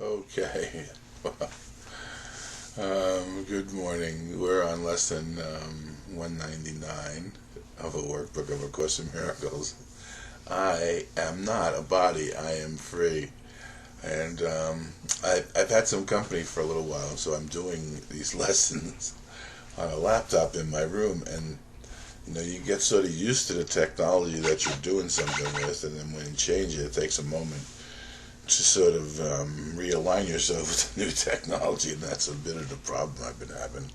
Okay. Good morning. We're on lesson 199 of a workbook of A Course in Miracles. I am not a body. I am free. And I've had some company for a little while, so I'm doing these lessons on a laptop in my room. And you get sort of used to the technology that you're doing something with, and then when you change it, it takes a moment to sort of realign yourself with the new technology, and that's a bit of the problem I've been having.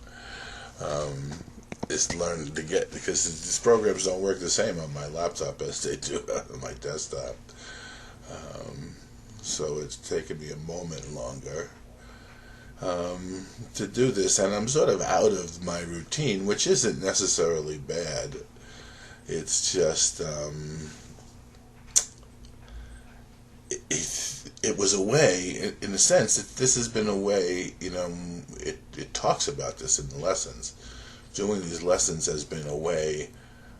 Is learning to get, because these programs don't work the same on my laptop as they do on my desktop. So it's taken me a moment longer to do this, and I'm sort of out of my routine, which isn't necessarily bad. It's just it was a way, in a sense, this has been a way, it talks about this in the lessons. Doing these lessons has been a way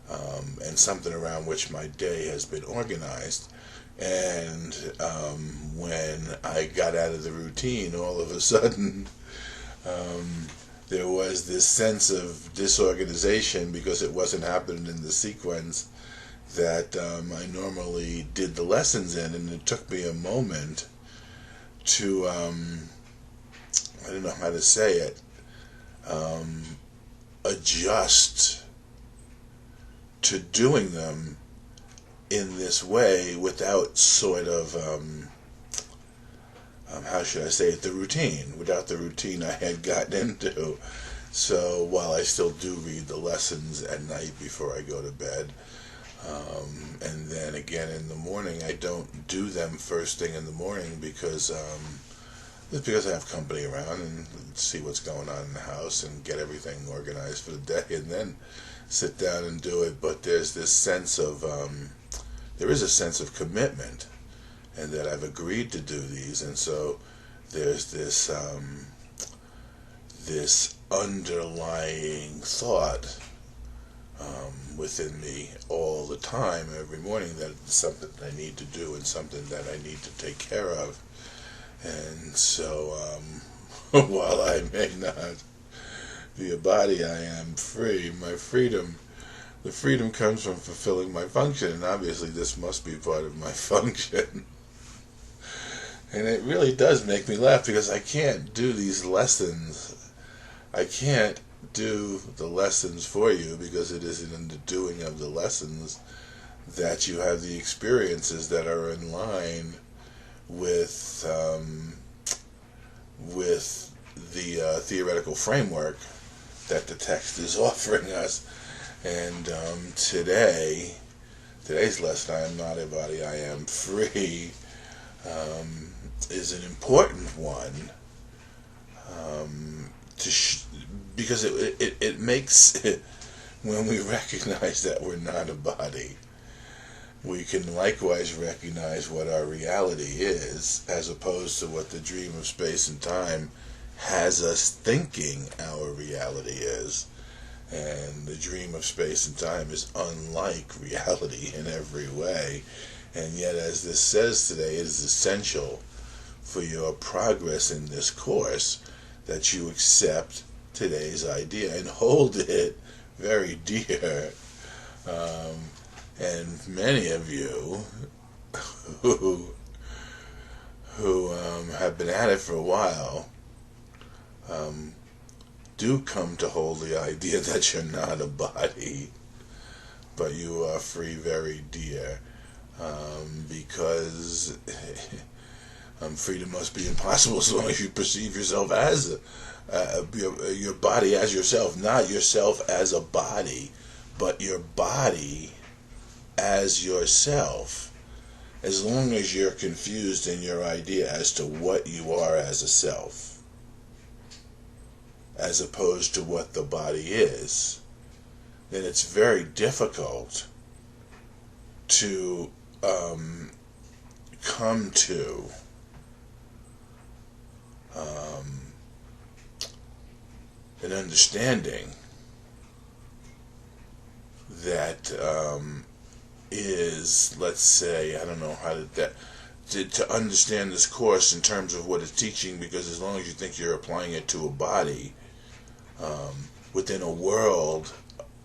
and something around which my day has been organized. And when I got out of the routine, all of a sudden, there was this sense of disorganization because it wasn't happening in the sequence that I normally did the lessons in, and it took me a moment to, I don't know how to say it, adjust to doing them in this way without sort of, how should I say it, without the routine I had gotten into. So while I still do read the lessons at night before I go to bed, and then again in the morning, I don't do them first thing in the morning because it's because I have company around and see what's going on in the house and get everything organized for the day, and then sit down and do it. But there's this sense of there is a sense of commitment, and that I've agreed to do these, and so there's this this underlying thought within me all the time, every morning, that it's something I need to do and something that I need to take care of. And so, while I may not be a body, I am free. The freedom comes from fulfilling my function, and obviously this must be part of my function. And it really does make me laugh because I can't do these lessons. I can't do the lessons for you because it isn't in the doing of the lessons that you have the experiences that are in line with the theoretical framework that the text is offering us. And today's lesson, I am not a body, I am free, is an important one, because it makes when we recognize that we're not a body, we can likewise recognize what our reality is, as opposed to what the dream of space and time has us thinking our reality is. And the dream of space and time is unlike reality in every way. And yet, as this says today, it is essential for your progress in this course that you accept today's idea and hold it very dear. And many of you who have been at it for a while do come to hold the idea that you're not a body, but you are free very dear, because freedom must be impossible as long as you perceive yourself as your body as yourself, not yourself as a body, but your body as yourself. As long as you're confused in your idea as to what you are as a self, as opposed to what the body is, then it's very difficult to come to an understanding that is, let's say, I don't know how to understand this course in terms of what it's teaching, because as long as you think you're applying it to a body, within a world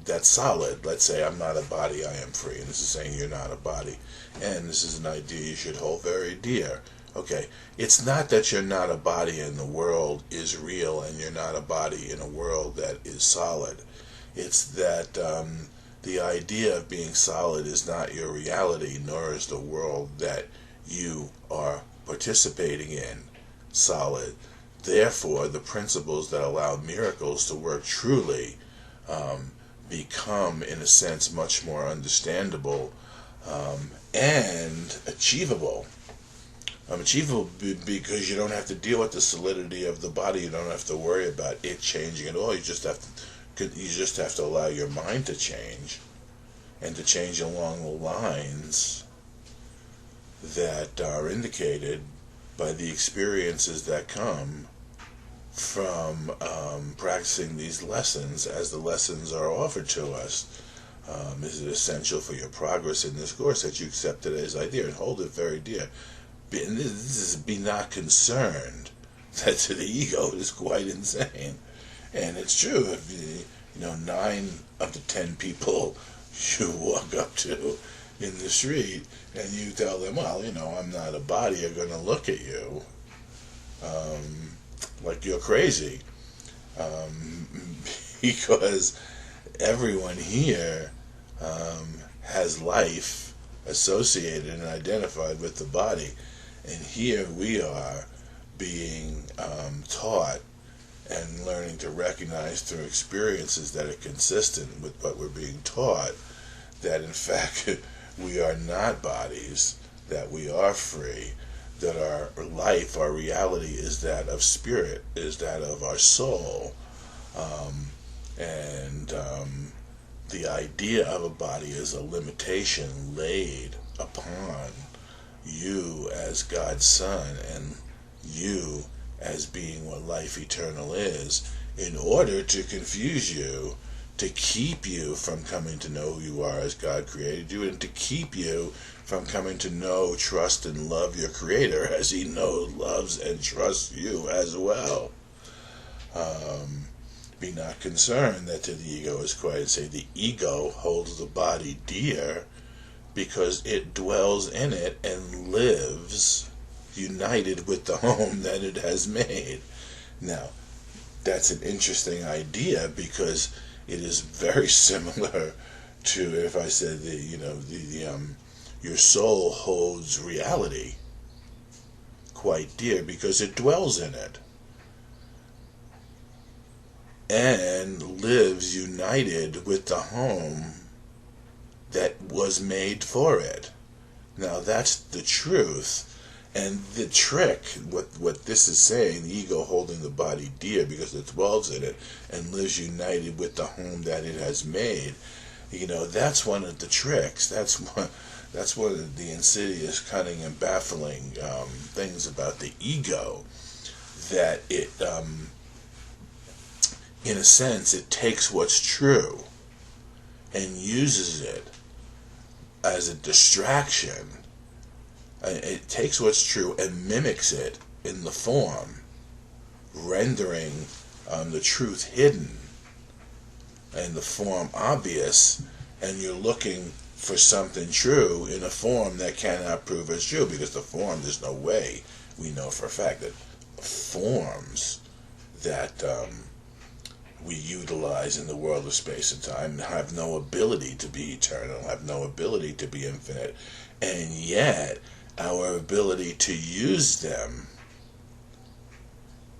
that's solid, let's say I'm not a body, I am free, and this is saying you're not a body, and this is an idea you should hold very dear. Okay, it's not that you're not a body and the world is real, and you're not a body in a world that is solid. It's that the idea of being solid is not your reality, nor is the world that you are participating in solid. Therefore, the principles that allow miracles to work truly become, in a sense, much more understandable and achievable. Achievable because you don't have to deal with the solidity of the body. You don't have to worry about it changing at all. You just have to allow your mind to change, and to change along the lines that are indicated by the experiences that come from practicing these lessons as the lessons are offered to us. Is it essential for your progress in this course that you accept it as idea and hold it very dear? This is be not concerned. That to the ego is quite insane. And it's true. If 9 of the 10 people you walk up to in the street and you tell them, well, I'm not a body, are going to look at you like you're crazy. Because everyone here has life associated and identified with the body. And here we are being taught and learning to recognize through experiences that are consistent with what we're being taught, that in fact we are not bodies, that we are free, that our life, our reality is that of spirit, is that of our soul. And the idea of a body is a limitation laid upon you as God's Son, and you as being what life eternal is, in order to confuse you, to keep you from coming to know who you are as God created you, and to keep you from coming to know, trust, and love your Creator as He knows, loves, and trusts you as well. Be not concerned that to the ego is quiet. Say the ego holds the body dear because it dwells in it and lives united with the home that it has made. Now, that's an interesting idea, because it is very similar to if I said your soul holds reality quite dear because it dwells in it and lives united with the home that was made for it. Now that's the truth. And the trick, what this is saying, the ego holding the body dear because it dwells in it and lives united with the home that it has made, that's one of the tricks. That's one of the insidious, cunning, and baffling things about the ego, that it, in a sense, it takes what's true and uses it as a distraction. It takes what's true and mimics it in the form, rendering the truth hidden and the form obvious, and you're looking for something true in a form that cannot prove as true, because the form, there's no way, we know for a fact that forms that we utilize in the world of space and time have no ability to be eternal, have no ability to be infinite, and yet our ability to use them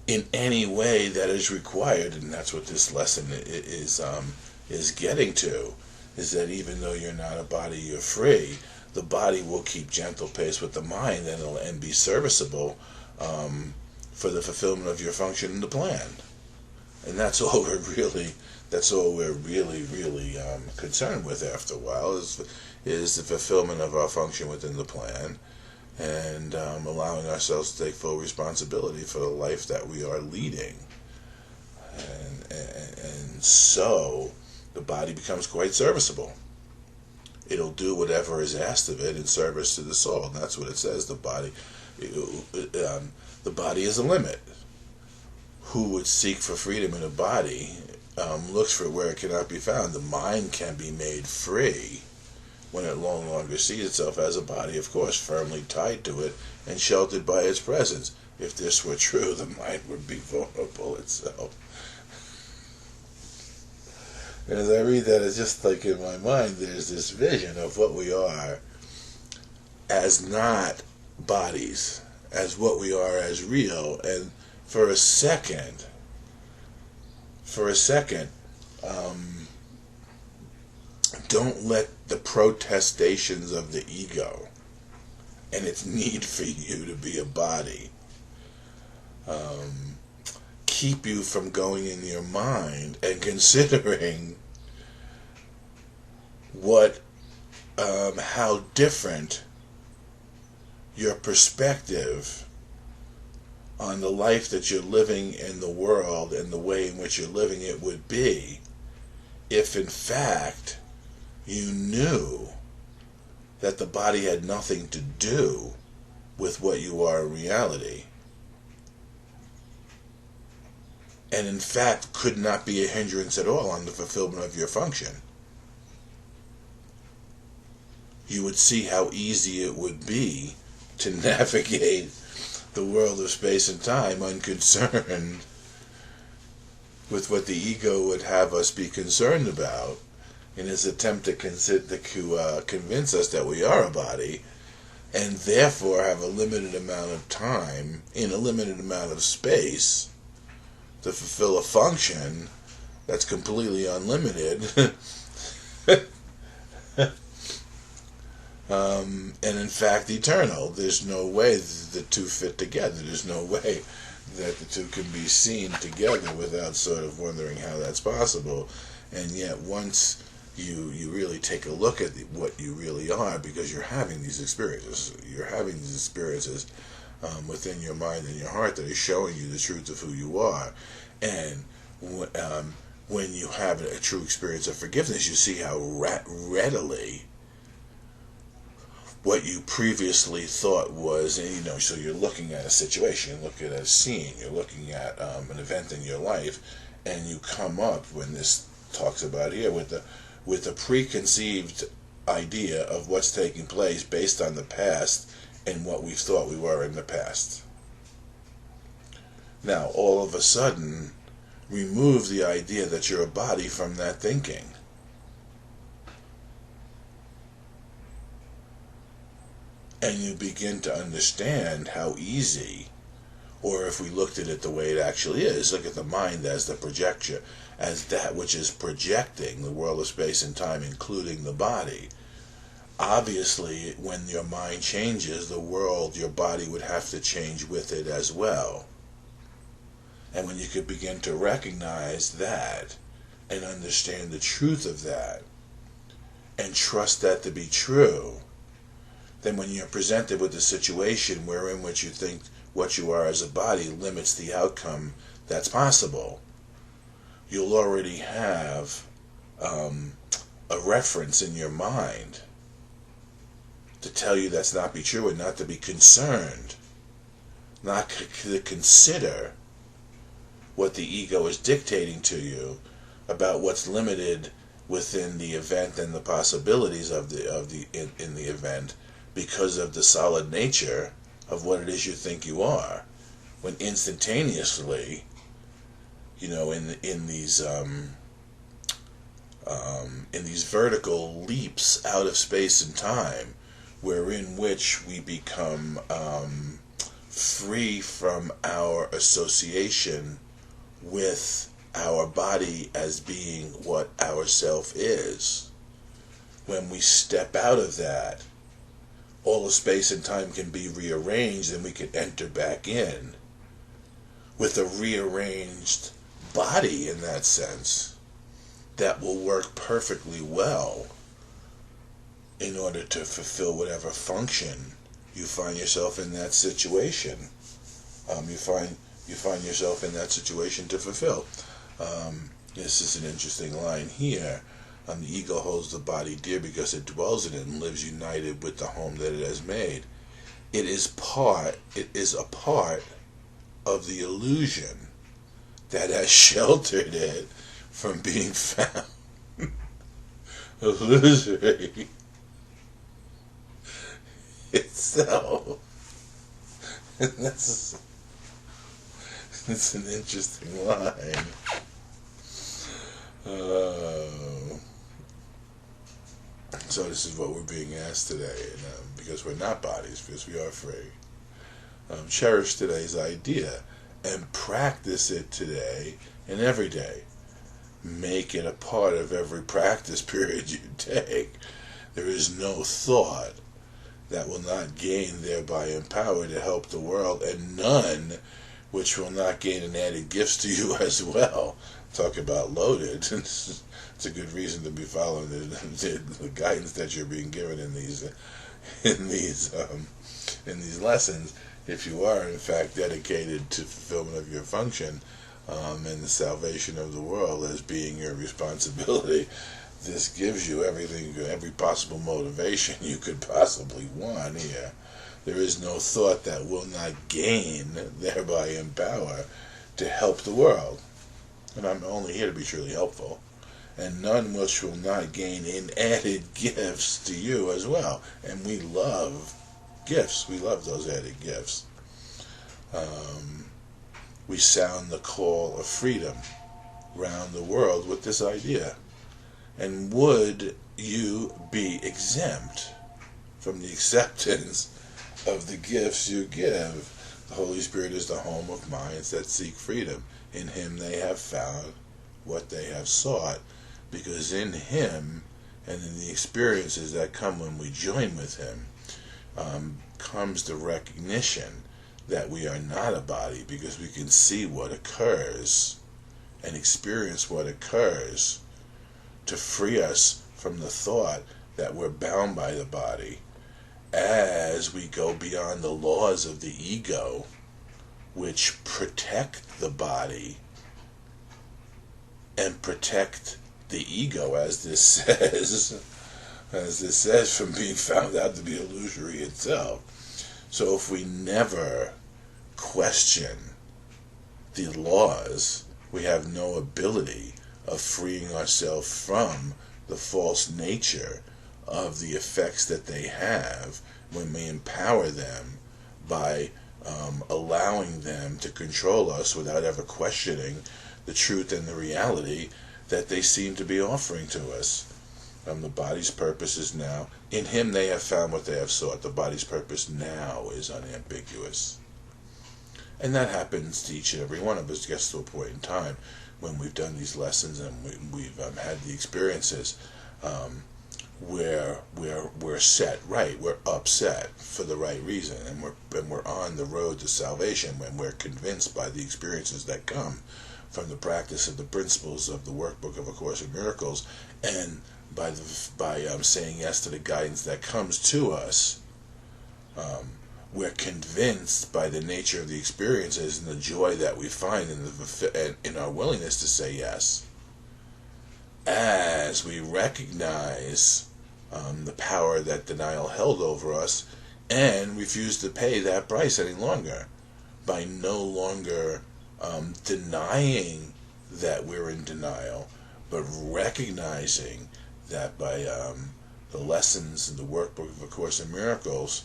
in any way that is required, and that's what this lesson is getting to, is that even though you're not a body, you're free. The body will keep gentle pace with the mind, and be serviceable for the fulfillment of your function in the plan. And that's all we're really concerned with after a while, is the fulfillment of our function within the plan, and allowing ourselves to take full responsibility for the life that we are leading. And so the body becomes quite serviceable. it'll do whatever is asked of it in service to the soul. And that's what it says. The body is a limit. Who would seek for freedom in a body looks for it where it cannot be found. The mind can be made free when it no longer sees itself as a body, of course, firmly tied to it and sheltered by its presence. If this were true, the mind would be vulnerable itself. And as I read that, it's just like in my mind, there's this vision of what we are as not bodies, as what we are as real. And for a second, don't let the protestations of the ego and its need for you to be a body keep you from going in your mind and considering how different your perspective on the life that you're living in the world and the way in which you're living it would be if in fact you knew that the body had nothing to do with what you are in reality, and in fact could not be a hindrance at all on the fulfillment of your function. You would see how easy it would be to navigate the world of space and time unconcerned with what the ego would have us be concerned about in its attempt to convince us that we are a body and therefore have a limited amount of time in a limited amount of space to fulfill a function that's completely unlimited and in fact eternal. There's no way the two fit together. There's no way that the two can be seen together without sort of wondering how that's possible. And yet once you really take a look at what you really are, because you're having these experiences within your mind and your heart that is showing you the truth of who you are. And when you have a true experience of forgiveness, you see how readily what you previously thought was, so you're looking at a situation, you're looking at a scene, you're looking at an event in your life, and you come up, when this talks about here, with a preconceived idea of what's taking place based on the past and what we thought we were in the past. Now, all of a sudden, remove the idea that you're a body from that thinking. And you begin to understand how easy, or if we looked at it the way it actually is, look at the mind as the projection, as that which is projecting the world of space and time, including the body. Obviously, when your mind changes, the world, your body would have to change with it as well. And when you could begin to recognize that and understand the truth of that and trust that to be true, then when you're presented with a situation wherein which you think what you are as a body limits the outcome that's possible, you'll already have a reference in your mind to tell you that's not be true, and not to be concerned, not to consider what the ego is dictating to you about what's limited within the event and the possibilities of in the event, because of the solid nature of what it is you think you are, when instantaneously, in these vertical leaps out of space and time, wherein which we become free from our association with our body as being what our self is. When we step out of that, all of space and time can be rearranged, and we can enter back in with a rearranged body, in that sense, that will work perfectly well in order to fulfill whatever function you find yourself in that situation. You find yourself in that situation to fulfill. This is an interesting line here. The ego holds the body dear because it dwells in it and lives united with the home that it has made. It is a part of the illusion that has sheltered it from being found illusory itself. And it's an interesting line. So this is what we're being asked today, and because we're not bodies, because we are free. Cherish today's idea and practice it today and every day. Make it a part of every practice period you take. There is no thought that will not gain thereby in power to help the world, and none which will not gain an added gifts to you as well. Talk about loaded. It's a good reason to be following the guidance that you're being given in these lessons. If you are in fact dedicated to fulfillment of your function and the salvation of the world as being your responsibility, this gives you every possible motivation you could possibly want here. There is no thought that will not gain thereby in power to help the world. And I'm only here to be truly helpful. And none which will not gain in added gifts to you as well. And we love gifts. We love those added gifts. We sound the call of freedom round the world with this idea. And would you be exempt from the acceptance of the gifts you give? The Holy Spirit is the home of minds that seek freedom. In Him they have found what they have sought, because in Him and in the experiences that come when we join with Him comes the recognition that we are not a body, because we can see what occurs and experience what occurs to free us from the thought that we're bound by the body as we go beyond the laws of the ego, which protect the body and protect the ego, as this says, from being found out to be illusory itself. So if we never question the laws, we have no ability of freeing ourselves from the false nature of the effects that they have when we empower them by allowing them to control us without ever questioning the truth and the reality that they seem to be offering to us. The body's purpose is now, in Him they have found what they have sought. The body's purpose now is unambiguous. And that happens to each and every one of us. Gets to a point in time when we've done these lessons and we've had the experiences where we're set right, we're upset for the right reason, and we're on the road to salvation when we're convinced by the experiences that come from the practice of the principles of the workbook of A Course in Miracles, and by saying yes to the guidance that comes to us. We're convinced by the nature of the experiences and the joy that we find in our willingness to say yes. As we recognize the power that denial held over us and refuse to pay that price any longer, by no longer denying that we're in denial, but recognizing that by the lessons in the workbook of A Course in Miracles,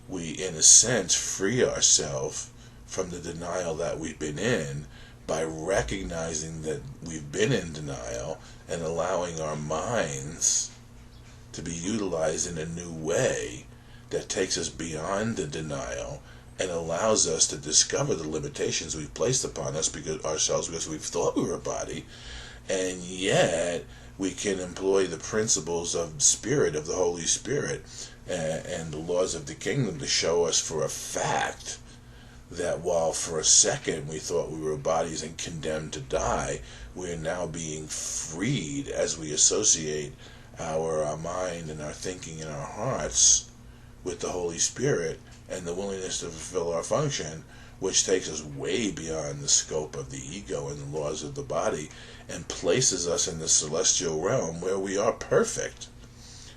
we, in a sense, free ourselves from the denial that we've been in by recognizing that we've been in denial and allowing our minds to be utilized in a new way that takes us beyond the denial and allows us to discover the limitations we've placed upon us because we've thought we were a body, and yet we can employ the principles of Spirit, of the Holy Spirit, and the laws of the kingdom to show us for a fact that while for a second we thought we were bodies and condemned to die, we are now being freed as we associate our mind and our thinking and our hearts with the Holy Spirit and the willingness to fulfill our function. which takes us way beyond the scope of the ego and the laws of the body, and places us in the celestial realm where we are perfect.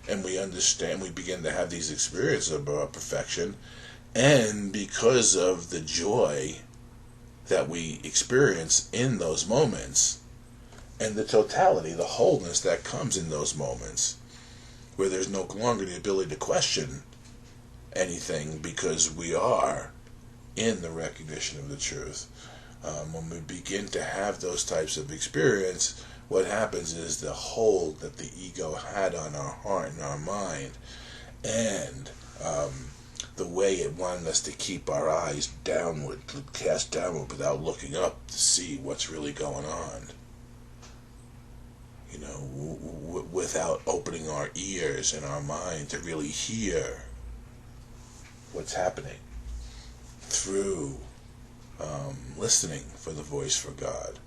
And we understand, we begin to have these experiences of our perfection, and because of the joy that we experience in those moments, and the totality, the wholeness that comes in those moments, where there's no longer the ability to question anything because we are in the recognition of the truth. When we begin to have those types of experience, what happens is the hold that the ego had on our heart and our mind, and the way it wanted us to keep our eyes downward, cast downward without looking up to see what's really going on. You know, without opening our ears and our mind to really hear what's happening through listening for the voice for God,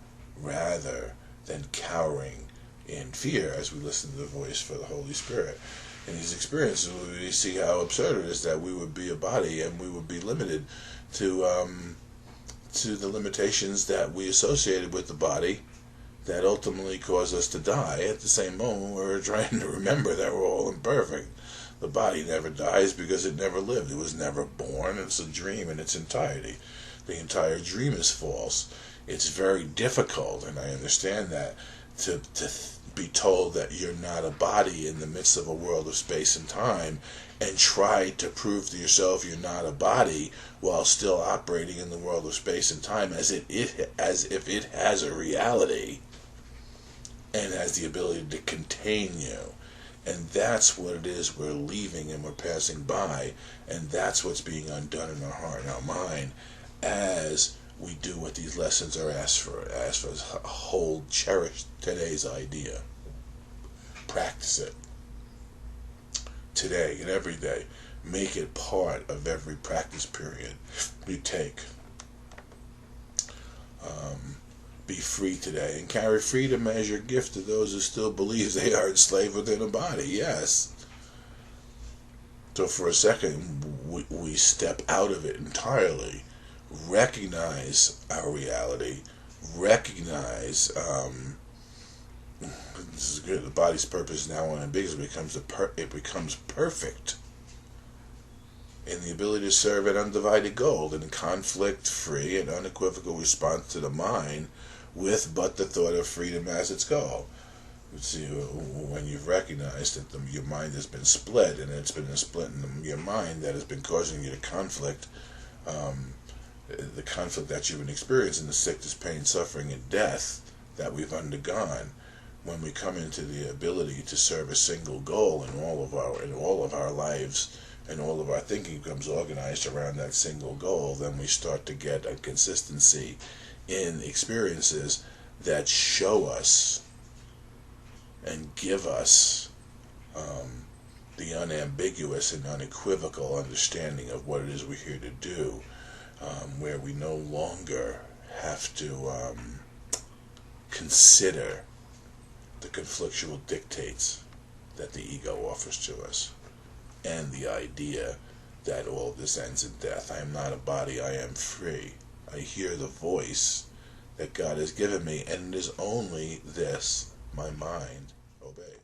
rather than cowering in fear as we listen to the voice for the Holy Spirit. In these experiences, we see how absurd it is that we would be a body and we would be limited to the limitations that we associated with the body that ultimately cause us to die. At the same moment, we're trying to remember that we're all imperfect. The body never dies because it never lived. It was never born. It's a dream in its entirety. The entire dream is false. It's very difficult, and I understand that, to be told that you're not a body in the midst of a world of space and time, and try to prove to yourself you're not a body while still operating in the world of space and time as if it has a reality and has the ability to contain you. And that's what it is we're leaving and we're passing by, and that's what's being undone in our heart and our mind as we do what these lessons are asked for. Hold, cherish today's idea. Practice it today and every day. Make it part of every practice period you take. Be free today and carry freedom as your gift to those who still believe they are enslaved within a body. Yes. So for a second, we step out of it entirely. Recognize our reality. Recognize this is good. The body's purpose is now unambiguous. It becomes perfect in the ability to serve an undivided goal in a conflict-free and unequivocal response to the mind, with but the thought of freedom as its goal. See, when you've recognized that your mind has been split, and it's been a split in your mind that has been causing you to conflict, the conflict that you've been experiencing, the sickness, pain, suffering, and death that we've undergone, when we come into the ability to serve a single goal in all of our lives, and all of our thinking becomes organized around that single goal, then we start to get a consistency in experiences that show us and give us the unambiguous and unequivocal understanding of what it is we're here to do, where we no longer have to consider the conflictual dictates that the ego offers to us, and the idea that all of this ends in death. I am not a body, I am free. I hear the voice that God has given me, and it is only this, my mind, obey.